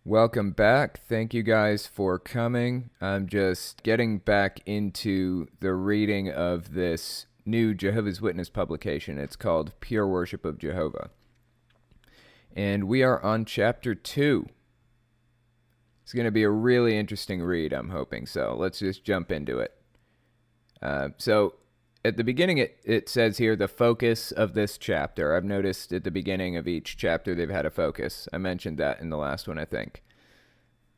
Welcome back. Thank you guys for coming. I'm just getting back into the reading of this new Jehovah's Witness publication. It's called Pure Worship of Jehovah. And we are on chapter 2. It's going to be a really interesting read, I'm hoping. So let's just jump into it. So at the beginning, it says here the focus of this chapter. I've noticed at the beginning of each chapter they've had a focus. I mentioned that in the last one, I think.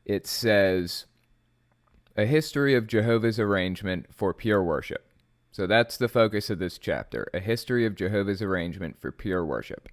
It says, a history of Jehovah's arrangement for pure worship. So that's the focus of this chapter, a history of Jehovah's arrangement for pure worship.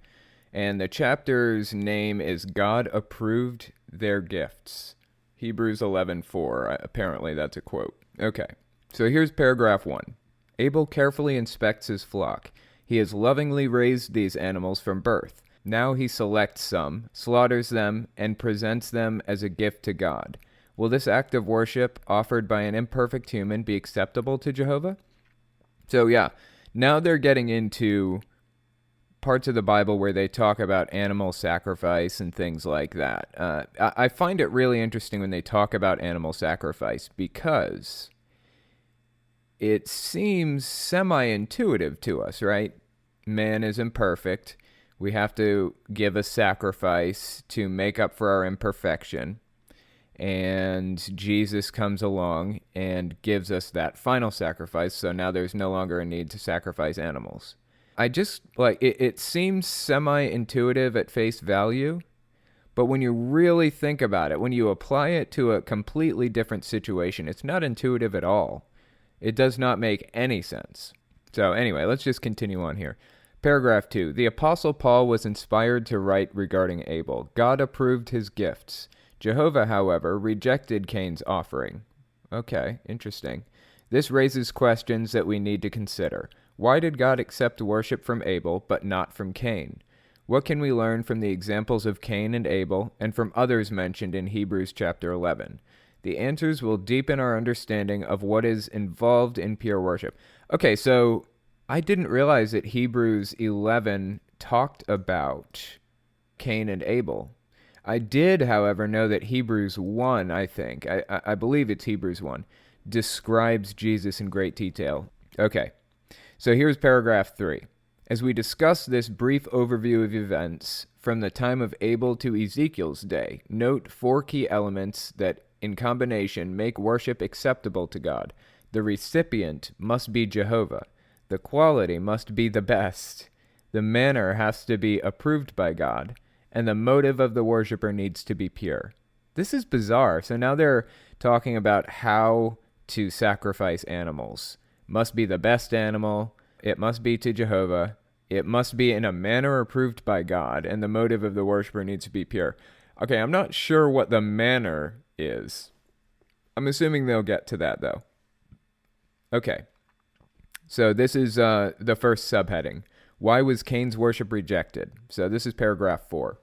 And the chapter's name is God Approved Their Gifts. Hebrews 11:4. Apparently that's a quote. Okay, so here's paragraph 1. Abel carefully inspects his flock. He has lovingly raised these animals from birth. Now he selects some, slaughters them, and presents them as a gift to God. Will this act of worship offered by an imperfect human be acceptable to Jehovah? So yeah, now they're getting into parts of the Bible where they talk about animal sacrifice and things like that. I find it really interesting when they talk about animal sacrifice because it seems semi-intuitive to us, right? Man is imperfect. We have to give a sacrifice to make up for our imperfection. And Jesus comes along and gives us that final sacrifice. So now there's no longer a need to sacrifice animals. I just, it seems semi-intuitive at face value. But when you really think about it, when you apply it to a completely different situation, it's not intuitive at all. It does not make any sense. So anyway, let's just continue on here. Paragraph 2. The Apostle Paul was inspired to write regarding Abel. God approved his gifts. Jehovah, however, rejected Cain's offering. Okay, interesting. This raises questions that we need to consider. Why did God accept worship from Abel, but not from Cain? What can we learn from the examples of Cain and Abel, and from others mentioned in Hebrews chapter 11? The answers will deepen our understanding of what is involved in pure worship. Okay, so I didn't realize that Hebrews 11 talked about Cain and Abel. I did, however, know that Hebrews 1, I believe it's Hebrews 1, describes Jesus in great detail. Okay, so here's paragraph 3. As we discuss this brief overview of events from the time of Abel to Ezekiel's day, note 4 key elements that in combination make worship acceptable to God. The recipient must be Jehovah. The quality must be the best. The manner has to be approved by God. And the motive of the worshiper needs to be pure. This is bizarre. So now they're talking about how to sacrifice animals. Must be the best animal. It must be to Jehovah. It must be in a manner approved by God. And the motive of the worshiper needs to be pure. Okay, I'm not sure what the manner is. I'm assuming they'll get to that, though. Okay. So this is the first subheading. Why was Cain's worship rejected? So this is paragraph 4.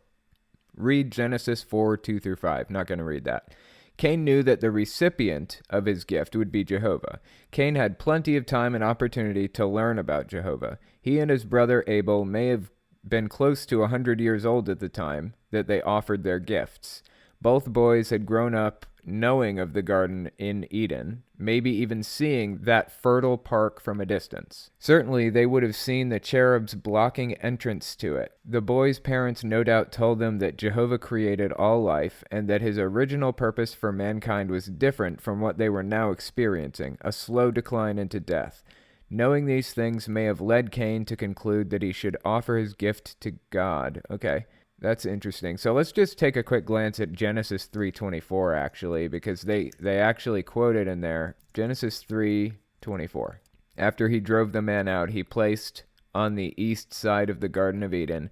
Read Genesis 4, 2 through 5. Not going to read that. Cain knew that the recipient of his gift would be Jehovah. Cain had plenty of time and opportunity to learn about Jehovah. He and his brother Abel may have been close to 100 years old at the time that they offered their gifts. Both boys had grown up knowing of the garden in Eden, maybe even seeing that fertile park from a distance. Certainly, they would have seen the cherubs blocking entrance to it. The boys' parents no doubt told them that Jehovah created all life and that his original purpose for mankind was different from what they were now experiencing, a slow decline into death. Knowing these things may have led Cain to conclude that he should offer his gift to God. Okay. That's interesting. So let's just take a quick glance at Genesis 3:24, actually, because they actually quote it in there. Genesis 3:24. After he drove the man out, he placed on the east side of the Garden of Eden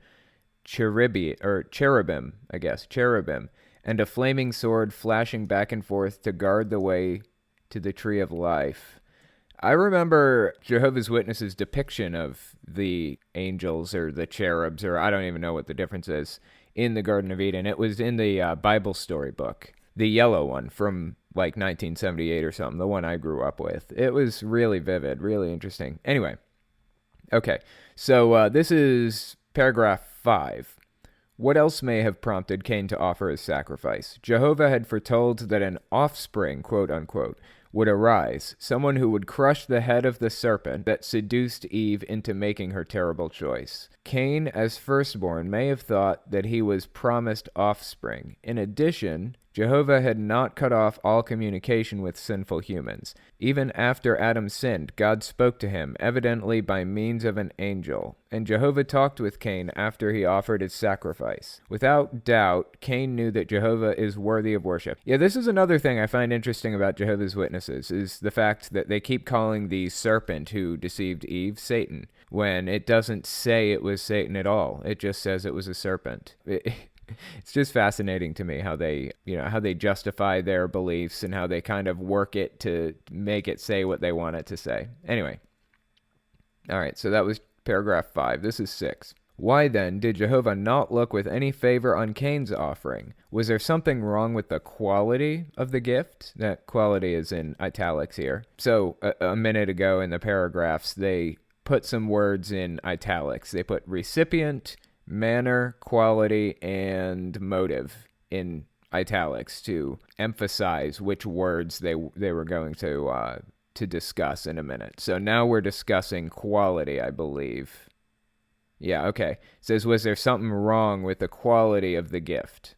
cherubim, and a flaming sword flashing back and forth to guard the way to the tree of life. I remember Jehovah's Witnesses' depiction of the angels or the cherubs, or I don't even know what the difference is, in the Garden of Eden. It was in the Bible story book, the yellow one from like 1978 or something, the one I grew up with. It was really vivid, really interesting. Anyway, okay, so this is paragraph 5. What else may have prompted Cain to offer his sacrifice? Jehovah had foretold that an offspring, quote unquote, would arise, someone who would crush the head of the serpent that seduced Eve into making her terrible choice. Cain, as firstborn, may have thought that he was promised offspring. In addition, Jehovah had not cut off all communication with sinful humans. Even after Adam sinned, God spoke to him, evidently by means of an angel, and Jehovah talked with Cain after he offered his sacrifice. Without doubt, Cain knew that Jehovah is worthy of worship. Yeah, this is another thing I find interesting about Jehovah's Witnesses, is the fact that they keep calling the serpent who deceived Eve Satan, when it doesn't say it was Satan at all. It just says it was a serpent. It's just fascinating to me how they justify their beliefs and how they kind of work it to make it say what they want it to say. Anyway. All right, so that was paragraph 5. This is 6. Why then did Jehovah not look with any favor on Cain's offering? Was there something wrong with the quality of the gift? That quality is in italics here. So a minute ago in the paragraphs, they put some words in italics. They put recipient, manner, quality, and motive in italics to emphasize which words they were going to discuss in a minute. So now we're discussing quality, I believe. Yeah, okay. It says, was there something wrong with the quality of the gift?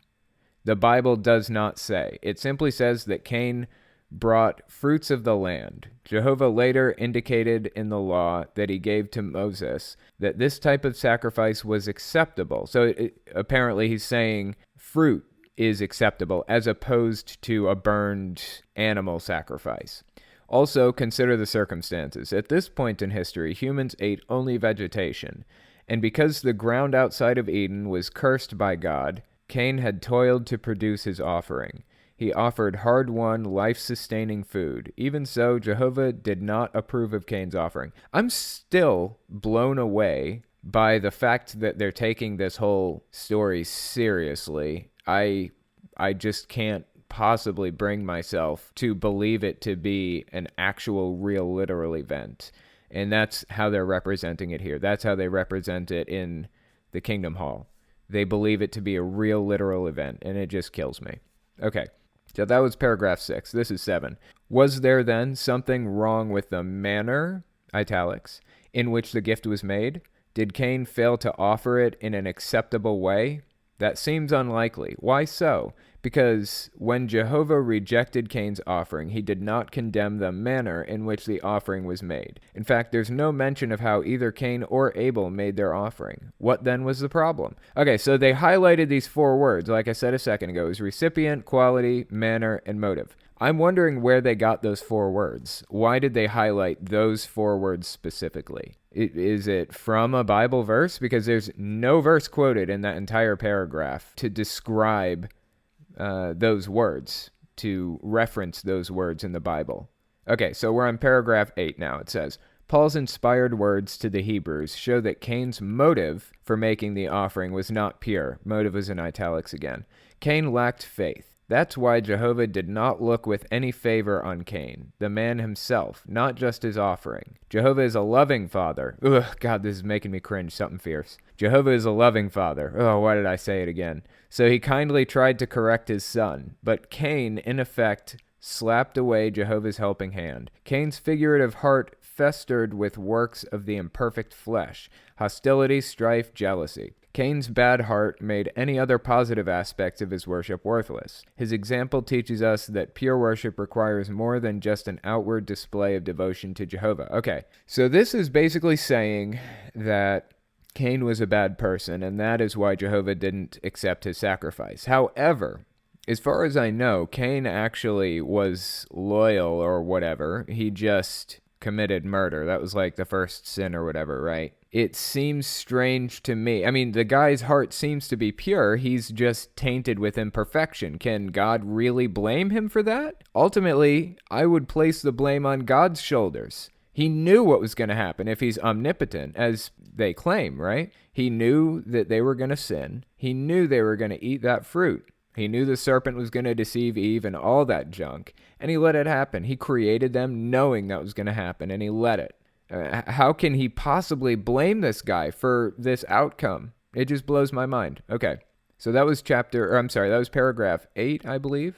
The Bible does not say. It simply says that Cain brought fruits of the land. Jehovah later indicated in the law that he gave to Moses that this type of sacrifice was acceptable. So apparently he's saying fruit is acceptable as opposed to a burned animal sacrifice. Also, consider the circumstances. At this point in history, humans ate only vegetation. And because the ground outside of Eden was cursed by God, Cain had toiled to produce his offering. He offered hard-won, life-sustaining food. Even so, Jehovah did not approve of Cain's offering. I'm still blown away by the fact that they're taking this whole story seriously. I just can't possibly bring myself to believe it to be an actual, real, literal event. And that's how they're representing it here. That's how they represent it in the Kingdom Hall. They believe it to be a real, literal event, and it just kills me. Okay. So that was paragraph 6. This is 7. Was there then something wrong with the manner, italics, in which the gift was made? Did Cain fail to offer it in an acceptable way? That seems unlikely. Why so? Because when Jehovah rejected Cain's offering, he did not condemn the manner in which the offering was made. In fact, there's no mention of how either Cain or Abel made their offering. What then was the problem? Okay, so they highlighted these 4 words, like I said a second ago. It was recipient, quality, manner, and motive. I'm wondering where they got those 4 words. Why did they highlight those 4 words specifically? Is it from a Bible verse? Because there's no verse quoted in that entire paragraph to describe those words, to reference those words in the Bible. Okay, so we're on paragraph 8 now. It says, Paul's inspired words to the Hebrews show that Cain's motive for making the offering was not pure. Motive is in italics again. Cain lacked faith. That's why Jehovah did not look with any favor on Cain, the man himself, not just his offering. Jehovah is a loving father. Ugh, God, this is making me cringe, something fierce. Jehovah is a loving father. Oh, why did I say it again? So he kindly tried to correct his son, but Cain, in effect, slapped away Jehovah's helping hand. Cain's figurative heart festered with works of the imperfect flesh, hostility, strife, jealousy. Cain's bad heart made any other positive aspects of his worship worthless. His example teaches us that pure worship requires more than just an outward display of devotion to Jehovah. Okay, so this is basically saying that Cain was a bad person, and that is why Jehovah didn't accept his sacrifice. However, as far as I know, Cain actually was loyal or whatever. He just committed murder. That was like the first sin or whatever, right? It seems strange to me. I mean, the guy's heart seems to be pure. He's just tainted with imperfection. Can God really blame him for that? Ultimately, I would place the blame on God's shoulders. He knew what was going to happen if he's omnipotent, as they claim, right? He knew that they were going to sin. He knew they were going to eat that fruit. He knew the serpent was going to deceive Eve and all that junk, and he let it happen. He created them knowing that was going to happen, and he let it. How can he possibly blame this guy for this outcome? It just blows my mind. Okay. So that was that was paragraph 8, I believe.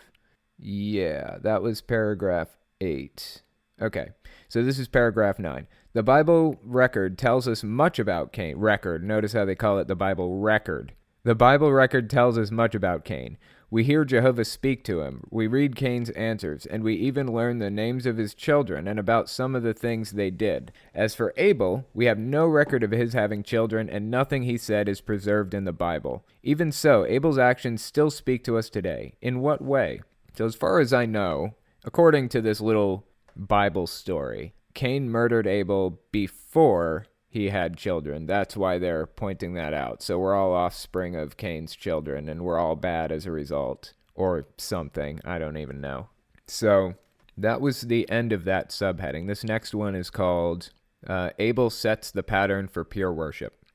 Yeah, that was paragraph 8. Okay, so this is paragraph 9. The Bible record tells us much about Cain. Record. Notice how they call it the Bible record. The Bible record tells us much about Cain. We hear Jehovah speak to him. We read Cain's answers, and we even learn the names of his children and about some of the things they did. As for Abel, we have no record of his having children, and nothing he said is preserved in the Bible. Even so, Abel's actions still speak to us today. In what way? So as far as I know, according to this little Bible story, Cain murdered Abel before he had children. That's why they're pointing that out. So we're all offspring of Cain's children, and we're all bad as a result. Or something. I don't even know. So that was the end of that subheading. This next one is called Abel Sets the Pattern for Pure Worship.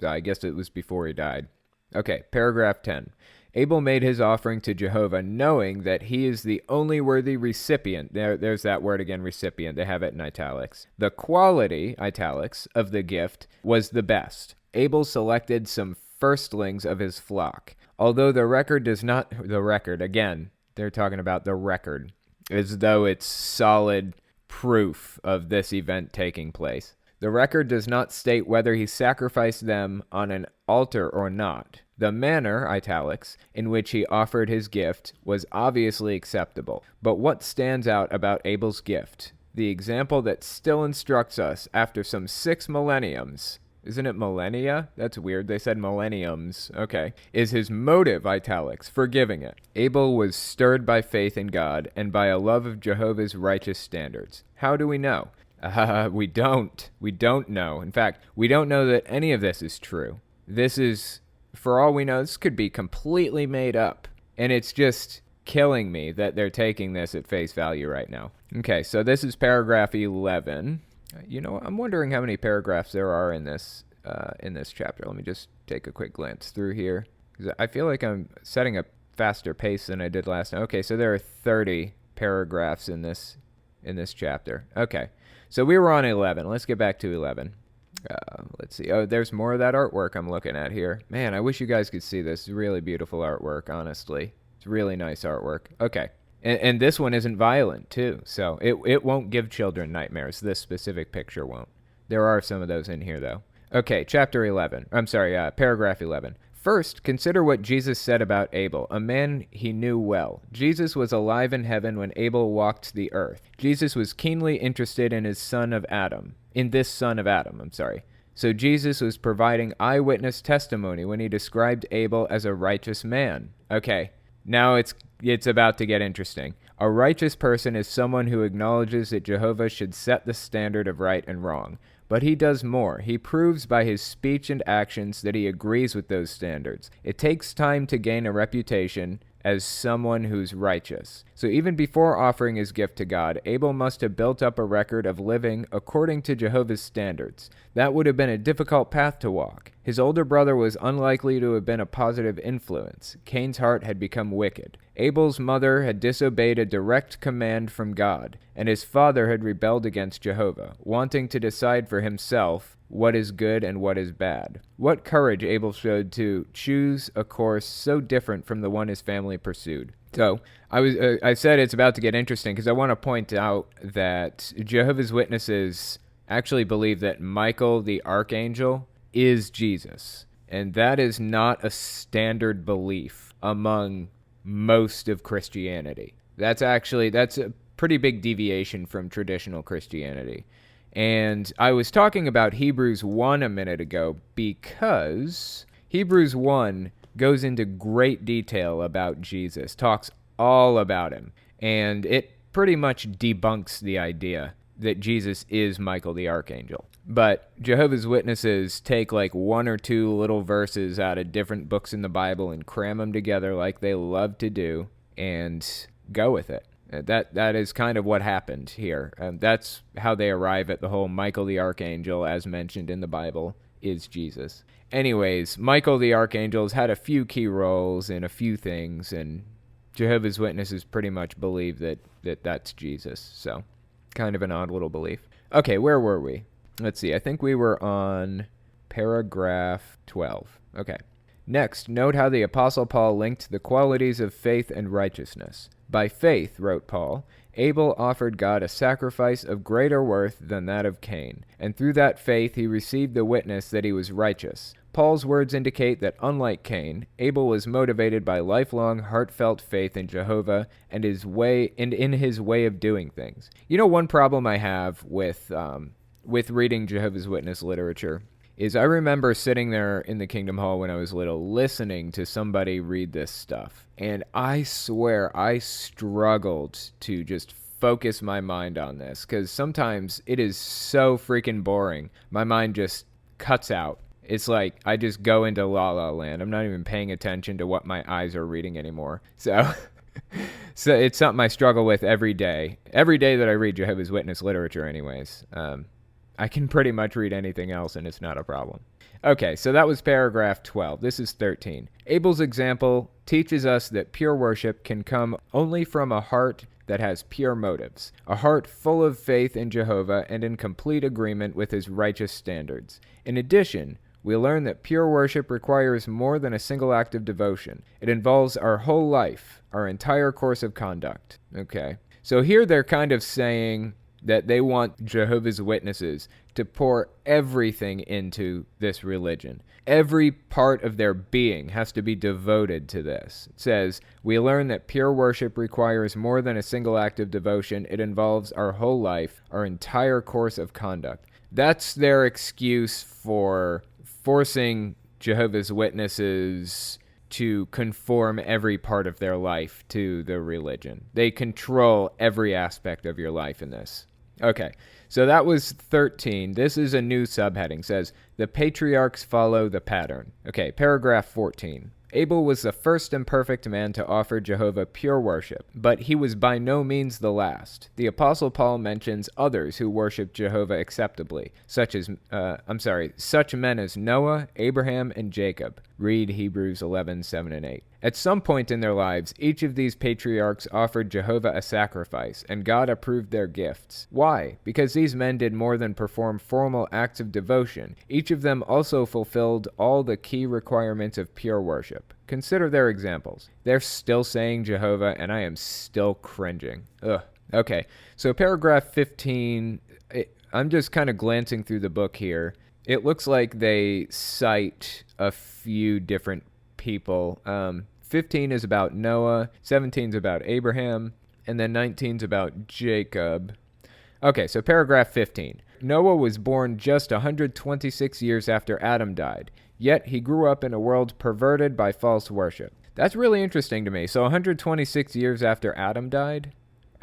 I guess it was before he died. Okay, paragraph 10. Abel made his offering to Jehovah, knowing that he is the only worthy recipient. There's that word again, recipient. They have it in italics. The quality, italics, of the gift was the best. Abel selected some firstlings of his flock. Although the record does not... The record, again, they're talking about the record, as though it's solid proof of this event taking place. The record does not state whether he sacrificed them on an altar or not. The manner, italics, in which he offered his gift was obviously acceptable. But what stands out about Abel's gift, the example that still instructs us after some 6 millenniums, isn't it millennia? That's weird. They said millenniums. Okay. Is his motive, italics, for giving it. Abel was stirred by faith in God and by a love of Jehovah's righteous standards. How do we know? We don't. We don't know. In fact, we don't know that any of this is true. This is... For all we know, this could be completely made up. And it's just killing me that they're taking this at face value right now. Okay, so this is paragraph 11. I'm wondering how many paragraphs there are in this chapter. Let me just take a quick glance through here, because I feel like I'm setting a faster pace than I did last time. Okay, so there are 30 paragraphs in this chapter. Okay, so we were on 11. Let's get back to 11. Let's see. Oh, there's more of that artwork I'm looking at here. Man, I wish you guys could see this. Really beautiful artwork, honestly. It's really nice artwork. Okay. And this one isn't violent, too. So it won't give children nightmares. This specific picture won't. There are some of those in here, though. Okay, paragraph 11. First, consider what Jesus said about Abel, a man he knew well. Jesus was alive in heaven when Abel walked the earth. Jesus was keenly interested in this son of Adam. So Jesus was providing eyewitness testimony when he described Abel as a righteous man. Okay, now it's about to get interesting. A righteous person is someone who acknowledges that Jehovah should set the standard of right and wrong. But he does more. He proves by his speech and actions that he agrees with those standards. It takes time to gain a reputation as someone who's righteous. So even before offering his gift to God, Abel must have built up a record of living according to Jehovah's standards. That would have been a difficult path to walk. His older brother was unlikely to have been a positive influence. Cain's heart had become wicked. Abel's mother had disobeyed a direct command from God, and his father had rebelled against Jehovah, wanting to decide for himself what is good and what is bad. What courage Abel showed to choose a course so different from the one his family pursued. So, I said it's about to get interesting because I want to point out that Jehovah's Witnesses actually believe that Michael the Archangel is Jesus. And that is not a standard belief among most of Christianity. That's a pretty big deviation from traditional Christianity. And I was talking about Hebrews 1 a minute ago because Hebrews 1 goes into great detail about Jesus, talks all about him, and it pretty much debunks the idea that Jesus is Michael the Archangel. But Jehovah's Witnesses take like 1 or 2 little verses out of different books in the Bible and cram them together like they love to do and go with it. That is kind of what happened here. That's how they arrive at the whole Michael the Archangel, as mentioned in the Bible, is Jesus. Anyways, Michael the Archangel has had a few key roles in a few things, and Jehovah's Witnesses pretty much believe that that's Jesus. So, kind of an odd little belief. Okay, where were we? Let's see. I think we were on paragraph 12. Okay. Next, note how the Apostle Paul linked the qualities of faith and righteousness. By faith, wrote Paul, Abel offered God a sacrifice of greater worth than that of Cain, and through that faith he received the witness that he was righteous. Paul's words indicate that unlike Cain, Abel was motivated by lifelong, heartfelt faith in Jehovah and in his way of doing things. You know, one problem I have with reading Jehovah's Witness literature is I remember sitting there in the Kingdom Hall when I was little, listening to somebody read this stuff, and I swear I struggled to just focus my mind on this, because sometimes it is so freaking boring. My mind just cuts out. It's like I just go into La La Land. I'm not even paying attention to what my eyes are reading anymore. So it's something I struggle with every day. Every day that I read Jehovah's Witness literature anyways. I can pretty much read anything else and it's not a problem. Okay, so that was paragraph 12. This is 13. Abel's example teaches us that pure worship can come only from a heart that has pure motives, a heart full of faith in Jehovah and in complete agreement with his righteous standards. In addition, we learn that pure worship requires more than a single act of devotion. It involves our whole life, our entire course of conduct. Okay, so here they're kind of saying that they want Jehovah's Witnesses to pour everything into this religion. Every part of their being has to be devoted to this. It says, we learn that pure worship requires more than a single act of devotion. It involves our whole life, our entire course of conduct. That's their excuse for forcing Jehovah's Witnesses to conform every part of their life to the religion. They control every aspect of your life in this. Okay, so that was 13. This is a new subheading. It says, the patriarchs follow the pattern. Okay, paragraph 14. Abel was the first and perfect man to offer Jehovah pure worship, but he was by no means the last. The Apostle Paul mentions others who worship Jehovah acceptably, such men as Noah, Abraham, and Jacob. Read Hebrews 11:7 and 8. At some point in their lives, each of these patriarchs offered Jehovah a sacrifice, and God approved their gifts. Why? Because these men did more than perform formal acts of devotion. Each of them also fulfilled all the key requirements of pure worship. Consider their examples. They're still saying Jehovah, and I am still cringing. Ugh. Okay, so paragraph 15, I'm just kind of glancing through the book here. It looks like they cite a few different people. 15 is about Noah, 17 is about Abraham, and then 19 is about Jacob. Okay, so paragraph 15. Noah was born just 126 years after Adam died, yet he grew up in a world perverted by false worship. That's really interesting to me. So 126 years after Adam died,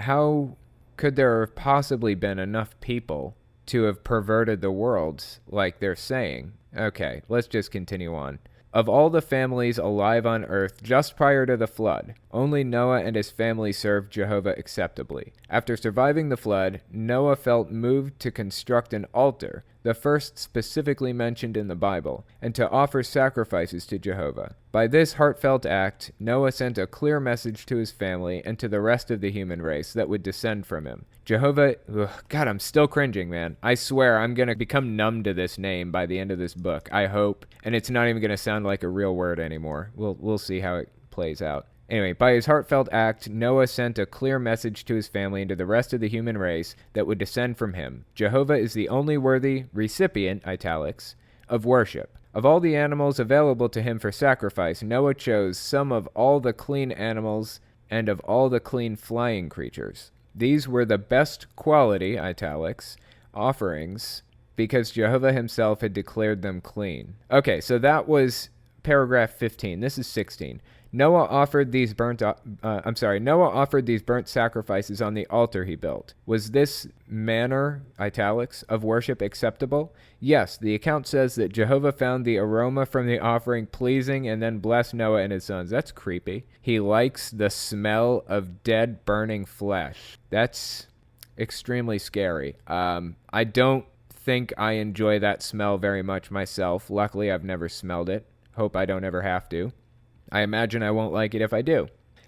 how could there have possibly been enough people to have perverted the world like they're saying? Okay, let's just continue on. Of all the families alive on earth just prior to the flood, only Noah and his family served Jehovah acceptably. After surviving the flood, Noah felt moved to construct an altar, the first specifically mentioned in the Bible, and to offer sacrifices to Jehovah. By this heartfelt act, Noah sent a clear message to his family and to the rest of the human race that would descend from him. Jehovah, God, I'm still cringing, man. I swear I'm going to become numb to this name by the end of this book, I hope, and it's not even going to sound like a real word anymore. We'll see how it plays out. Anyway, by his heartfelt act, Noah sent a clear message to his family and to the rest of the human race that would descend from him. Jehovah is the only worthy recipient, italics, of worship. Of all the animals available to him for sacrifice, Noah chose some of all the clean animals and of all the clean flying creatures. These were the best quality, italics, offerings, because Jehovah himself had declared them clean. Okay, so that was paragraph 15. This is 16. Noah offered these burnt sacrifices on the altar he built. Was this manner, italics, of worship acceptable? Yes, the account says that Jehovah found the aroma from the offering pleasing and then blessed Noah and his sons. That's creepy. He likes the smell of dead burning flesh. That's extremely scary. I don't think I enjoy that smell very much myself. Luckily, I've never smelled it. Hope I don't ever have to. I imagine I won't like it if I do.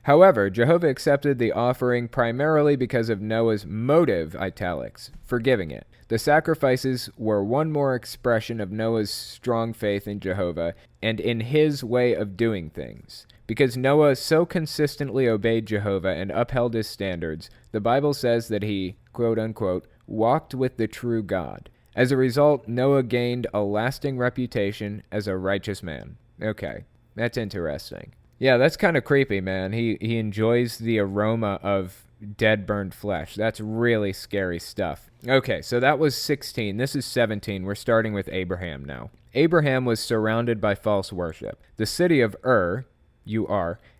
However, Jehovah accepted the offering primarily because of Noah's motive, italics, for giving it. The sacrifices were one more expression of Noah's strong faith in Jehovah and in his way of doing things. Because Noah so consistently obeyed Jehovah and upheld his standards, the Bible says that he, quote-unquote, walked with the true God. As a result, Noah gained a lasting reputation as a righteous man. Okay, that's interesting. Yeah, that's kind of creepy, man. He enjoys the aroma of dead, burned flesh. That's really scary stuff. Okay, so that was 16. This is 17. We're starting with Abraham now. Abraham was surrounded by false worship. The city of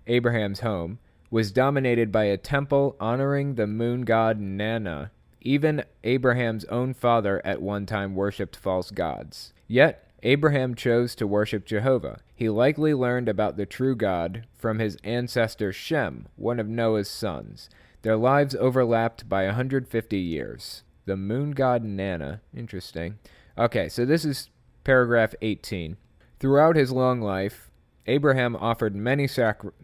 Abraham's home, was dominated by a temple honoring the moon god Nana. Even Abraham's own father at one time worshipped false gods. Yet, Abraham chose to worship Jehovah. He likely learned about the true God from his ancestor Shem, one of Noah's sons. Their lives overlapped by 150 years. The moon god Nana. Interesting. Okay, so this is paragraph 18. Throughout his long life, Abraham offered many sacrifices,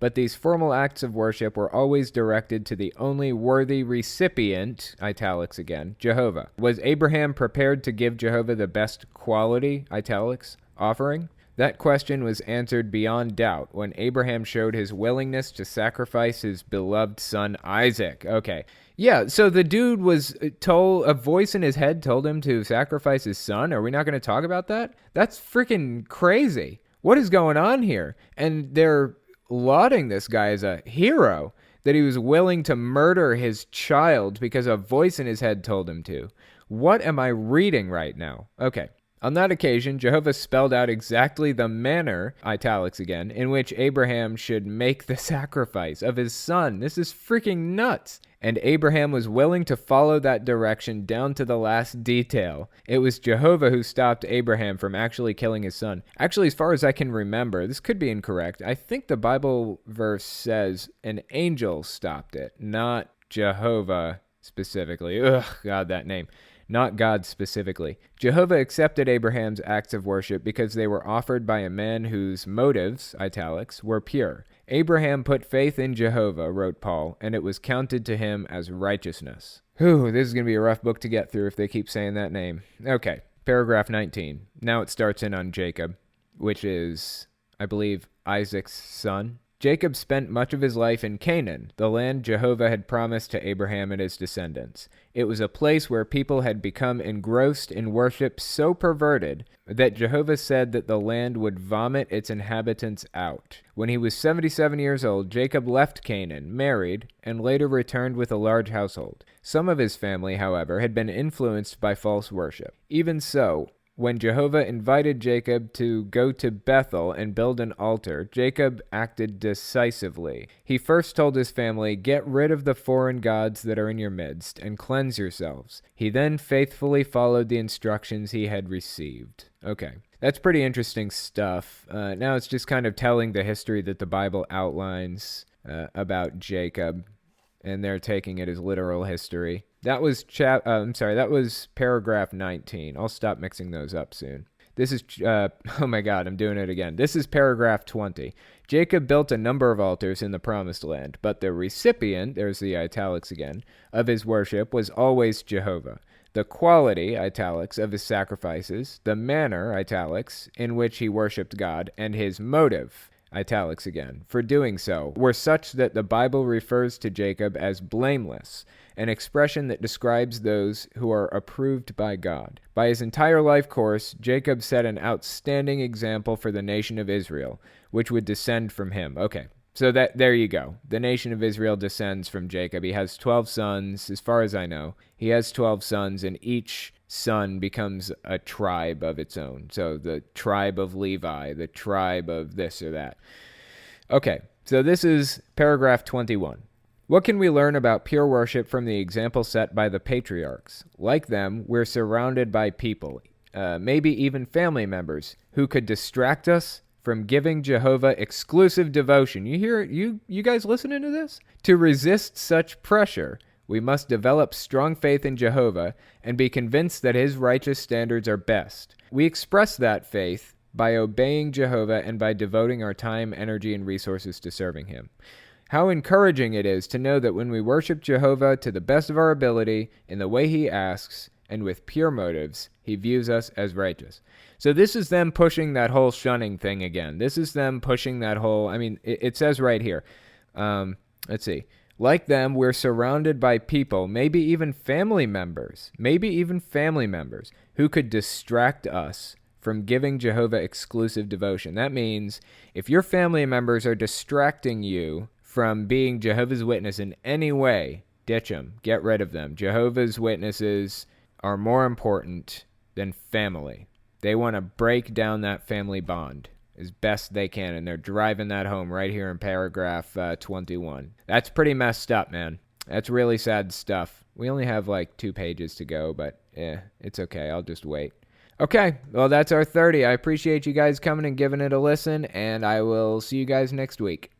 but these formal acts of worship were always directed to the only worthy recipient, italics again, Jehovah. Was Abraham prepared to give Jehovah the best quality, italics, offering? That question was answered beyond doubt when Abraham showed his willingness to sacrifice his beloved son Isaac. Okay. Yeah, so the dude was told, a voice in his head told him to sacrifice his son? Are we not going to talk about that? That's freaking crazy. What is going on here? And they're lauding this guy as a hero, that he was willing to murder his child because a voice in his head told him to. What am I reading right now? Okay. On that occasion, Jehovah spelled out exactly the manner, italics again, in which Abraham should make the sacrifice of his son. This is freaking nuts. And Abraham was willing to follow that direction down to the last detail. It was Jehovah who stopped Abraham from actually killing his son. Actually, as far as I can remember, this could be incorrect. I think the Bible verse says an angel stopped it, not Jehovah specifically. Ugh, God, that name. Not God specifically. Jehovah accepted Abraham's acts of worship because they were offered by a man whose motives, italics, were pure. Abraham put faith in Jehovah, wrote Paul, and it was counted to him as righteousness. Whew, this is going to be a rough book to get through if they keep saying that name. Okay, paragraph 19. Now it starts in on Jacob, which is, I believe, Isaac's son. Jacob spent much of his life in Canaan, the land Jehovah had promised to Abraham and his descendants. It was a place where people had become engrossed in worship so perverted that Jehovah said that the land would vomit its inhabitants out. When he was 77 years old, Jacob left Canaan, married, and later returned with a large household. Some of his family, however, had been influenced by false worship. Even so, when Jehovah invited Jacob to go to Bethel and build an altar, Jacob acted decisively. He first told his family, "Get rid of the foreign gods that are in your midst, and cleanse yourselves." He then faithfully followed the instructions he had received. Okay, that's pretty interesting stuff. Now it's just kind of telling the history that the Bible outlines about Jacob, and they're taking it as literal history. That was that was paragraph 19. I'll stop mixing those up soon. This is, oh my God, I'm doing it again. This is paragraph 20. Jacob built a number of altars in the promised land, but the recipient, there's the italics again, of his worship was always Jehovah. The quality, italics, of his sacrifices, the manner, italics, in which he worshipped God, and his motive, italics again, for doing so, were such that the Bible refers to Jacob as blameless, an expression that describes those who are approved by God. By his entire life course, Jacob set an outstanding example for the nation of Israel, which would descend from him. Okay, so there you go. The nation of Israel descends from Jacob. He has 12 sons, as far as I know. He has 12 sons, and each son becomes a tribe of its own. So the tribe of Levi, the tribe of this or that. Okay, so this is paragraph 21. What can we learn about pure worship from the example set by the patriarchs? Like them, we're surrounded by people, maybe even family members, who could distract us from giving Jehovah exclusive devotion. You hear, you guys listening to this? To resist such pressure, we must develop strong faith in Jehovah and be convinced that his righteous standards are best. We express that faith by obeying Jehovah and by devoting our time, energy, and resources to serving him. How encouraging it is to know that when we worship Jehovah to the best of our ability, in the way he asks, and with pure motives, he views us as righteous. So this is them pushing that whole shunning thing again. This is them pushing that whole, it says right here, let's see. Like them, we're surrounded by people, maybe even family members, who could distract us from giving Jehovah exclusive devotion. That means if your family members are distracting you from being Jehovah's Witness in any way, ditch them, get rid of them. Jehovah's Witnesses are more important than family. They want to break down that family bond as best they can, and they're driving that home right here in paragraph 21. That's pretty messed up, man. That's really sad stuff. We only have like 2 pages to go, but it's okay. I'll just wait. Okay, well, that's our 30. I appreciate you guys coming and giving it a listen, and I will see you guys next week.